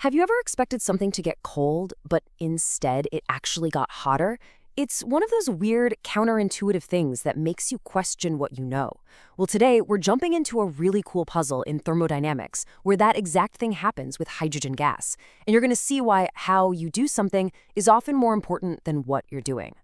Have you ever expected something to get cold, but instead it actually got hotter? It's one of those weird, counterintuitive things that makes you question what you know. Well, today we're jumping into a really cool puzzle in thermodynamics where that exact thing happens with hydrogen gas. And you're going to see why how you do something is often more important than what you're doing.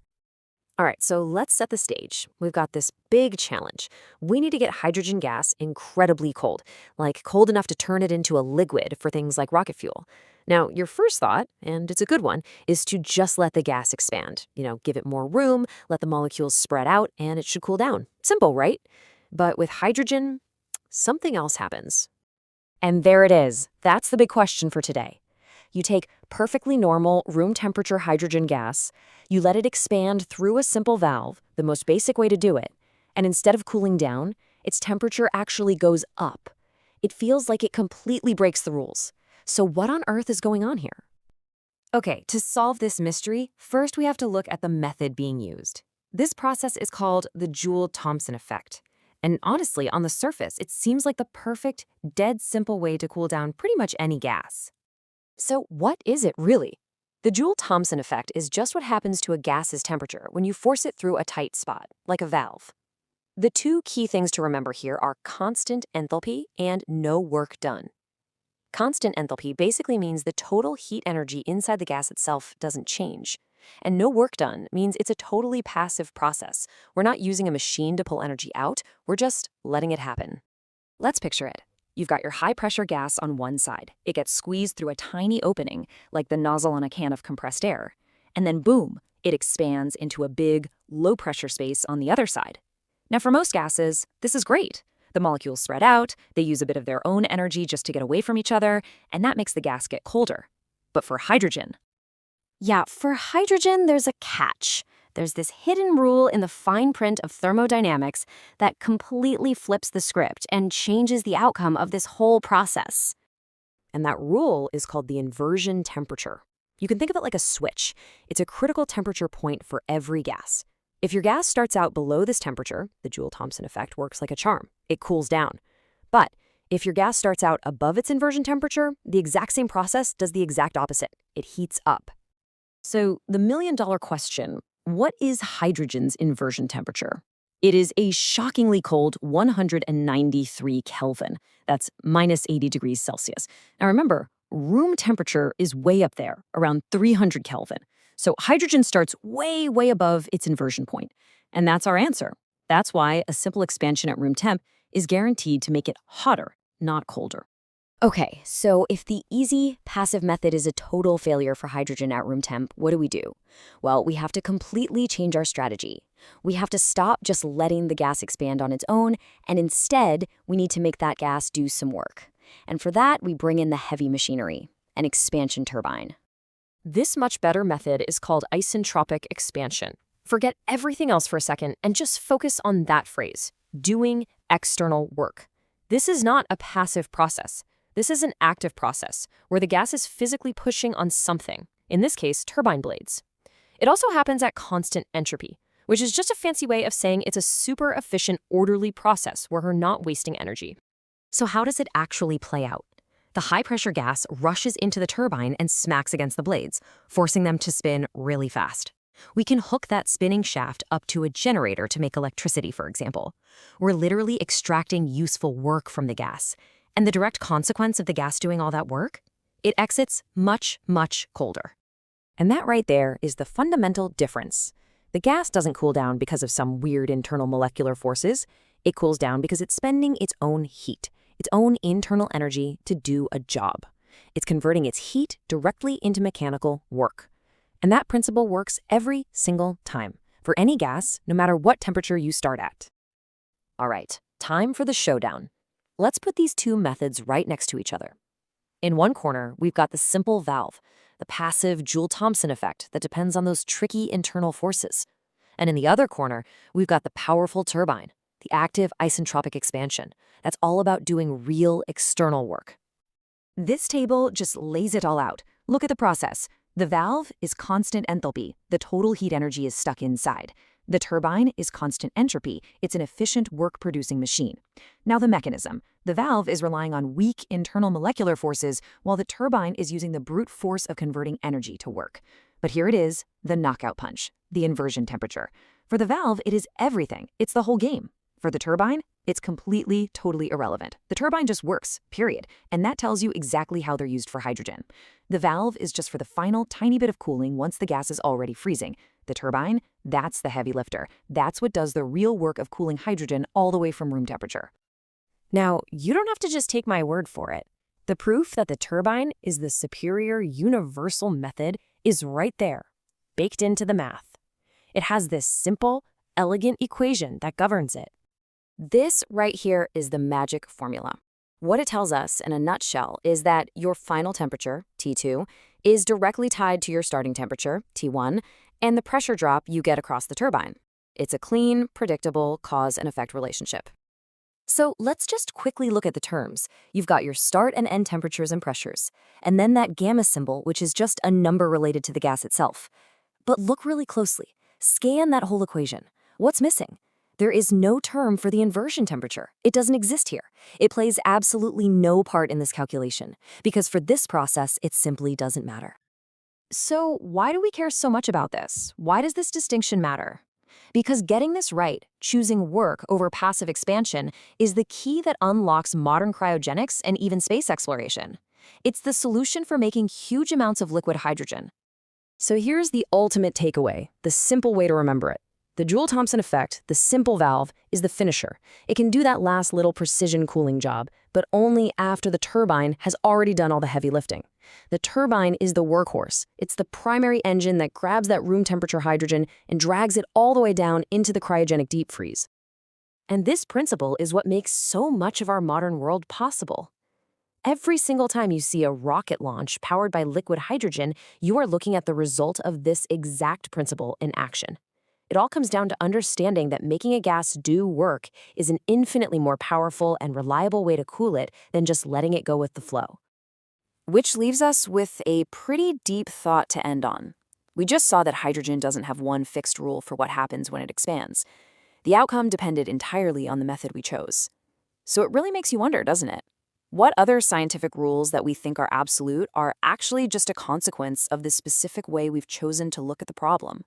All right, so let's set the stage. We've got this big challenge. We need to get hydrogen gas incredibly cold, like cold enough to turn it into a liquid for things like rocket fuel. Now, your first thought, and it's a good one, is to just let the gas expand. Give it more room, let the molecules spread out, and it should cool down. Simple, right? But with hydrogen, something else happens. And there it is. That's the big question for today. You take perfectly normal room temperature hydrogen gas, you let it expand through a simple valve, the most basic way to do it, and instead of cooling down, its temperature actually goes up. It feels like it completely breaks the rules. So what on earth is going on here? Okay, to solve this mystery, first we have to look at the method being used. This process is called the Joule-Thomson effect. And honestly, on the surface, it seems like the perfect, dead simple way to cool down pretty much any gas. So what is it really? The Joule-Thomson effect is just what happens to a gas's temperature when you force it through a tight spot, like a valve. The two key things to remember here are constant enthalpy and no work done. Constant enthalpy basically means the total heat energy inside the gas itself doesn't change. And no work done means it's a totally passive process. We're not using a machine to pull energy out, we're just letting it happen. Let's picture it. You've got your high-pressure gas on one side. It gets squeezed through a tiny opening, like the nozzle on a can of compressed air. And then boom, it expands into a big, low-pressure space on the other side. Now for most gases, this is great. The molecules spread out, they use a bit of their own energy just to get away from each other, and that makes the gas get colder. But for hydrogen, there's a catch. There's this hidden rule in the fine print of thermodynamics that completely flips the script and changes the outcome of this whole process. And that rule is called the inversion temperature. You can think of it like a switch. It's a critical temperature point for every gas. If your gas starts out below this temperature, the Joule-Thomson effect works like a charm. It cools down. But if your gas starts out above its inversion temperature, the exact same process does the exact opposite. It heats up. So the million-dollar question, what is hydrogen's inversion temperature? It is a shockingly cold 193 Kelvin. That's minus 80 degrees Celsius. Now remember, room temperature is way up there, around 300 Kelvin. So hydrogen starts way, way above its inversion point. And that's our answer. That's why a simple expansion at room temp is guaranteed to make it hotter, not colder. Okay, so if the easy, passive method is a total failure for hydrogen at room temp, what do? Well, we have to completely change our strategy. We have to stop just letting the gas expand on its own, and instead, we need to make that gas do some work. And for that, we bring in the heavy machinery, an expansion turbine. This much better method is called isentropic expansion. Forget everything else for a second and just focus on that phrase, doing external work. This is not a passive process. This is an active process where the gas is physically pushing on something, in this case, turbine blades. It also happens at constant entropy, which is just a fancy way of saying it's a super efficient, orderly process where we're not wasting energy. So how does it actually play out? The high-pressure gas rushes into the turbine and smacks against the blades, forcing them to spin really fast. We can hook that spinning shaft up to a generator to make electricity, for example. We're literally extracting useful work from the gas. And the direct consequence of the gas doing all that work? It exits much, much colder. And that right there is the fundamental difference. The gas doesn't cool down because of some weird internal molecular forces. It cools down because it's spending its own heat, its own internal energy to do a job. It's converting its heat directly into mechanical work. And that principle works every single time, for any gas, no matter what temperature you start at. All right, time for the showdown. Let's put these two methods right next to each other. In one corner, we've got the simple valve, the passive Joule-Thomson effect that depends on those tricky internal forces. And in the other corner, we've got the powerful turbine, the active isentropic expansion. That's all about doing real external work. This table just lays it all out. Look at the process. The valve is constant enthalpy. The total heat energy is stuck inside. The turbine is constant entropy. It's an efficient work-producing machine. Now the mechanism. The valve is relying on weak internal molecular forces, while the turbine is using the brute force of converting energy to work. But here it is, the knockout punch, the inversion temperature. For the valve, it is everything. It's the whole game. For the turbine, it's completely, totally irrelevant. The turbine just works, period. And that tells you exactly how they're used for hydrogen. The valve is just for the final tiny bit of cooling once the gas is already freezing. The turbine, that's the heavy lifter. That's what does the real work of cooling hydrogen all the way from room temperature. Now, you don't have to just take my word for it. The proof that the turbine is the superior universal method is right there, baked into the math. It has this simple, elegant equation that governs it. This right here is the magic formula. What it tells us in a nutshell is that your final temperature, T2, is directly tied to your starting temperature, T1, and the pressure drop you get across the turbine. It's a clean, predictable cause and effect relationship. So let's just quickly look at the terms. You've got your start and end temperatures and pressures, and then that gamma symbol, which is just a number related to the gas itself. But look really closely. Scan that whole equation. What's missing? There is no term for the inversion temperature. It doesn't exist here. It plays absolutely no part in this calculation, because for this process, it simply doesn't matter. So why do we care so much about this? Why does this distinction matter? Because getting this right, choosing work over passive expansion, is the key that unlocks modern cryogenics and even space exploration. It's the solution for making huge amounts of liquid hydrogen. So here's the ultimate takeaway, the simple way to remember it. The Joule-Thomson effect, the simple valve, is the finisher. It can do that last little precision cooling job, but only after the turbine has already done all the heavy lifting. The turbine is the workhorse. It's the primary engine that grabs that room temperature hydrogen and drags it all the way down into the cryogenic deep freeze. And this principle is what makes so much of our modern world possible. Every single time you see a rocket launch powered by liquid hydrogen, you are looking at the result of this exact principle in action. It all comes down to understanding that making a gas do work is an infinitely more powerful and reliable way to cool it than just letting it go with the flow. Which leaves us with a pretty deep thought to end on. We just saw that hydrogen doesn't have one fixed rule for what happens when it expands. The outcome depended entirely on the method we chose. So it really makes you wonder, doesn't it? What other scientific rules that we think are absolute are actually just a consequence of the specific way we've chosen to look at the problem?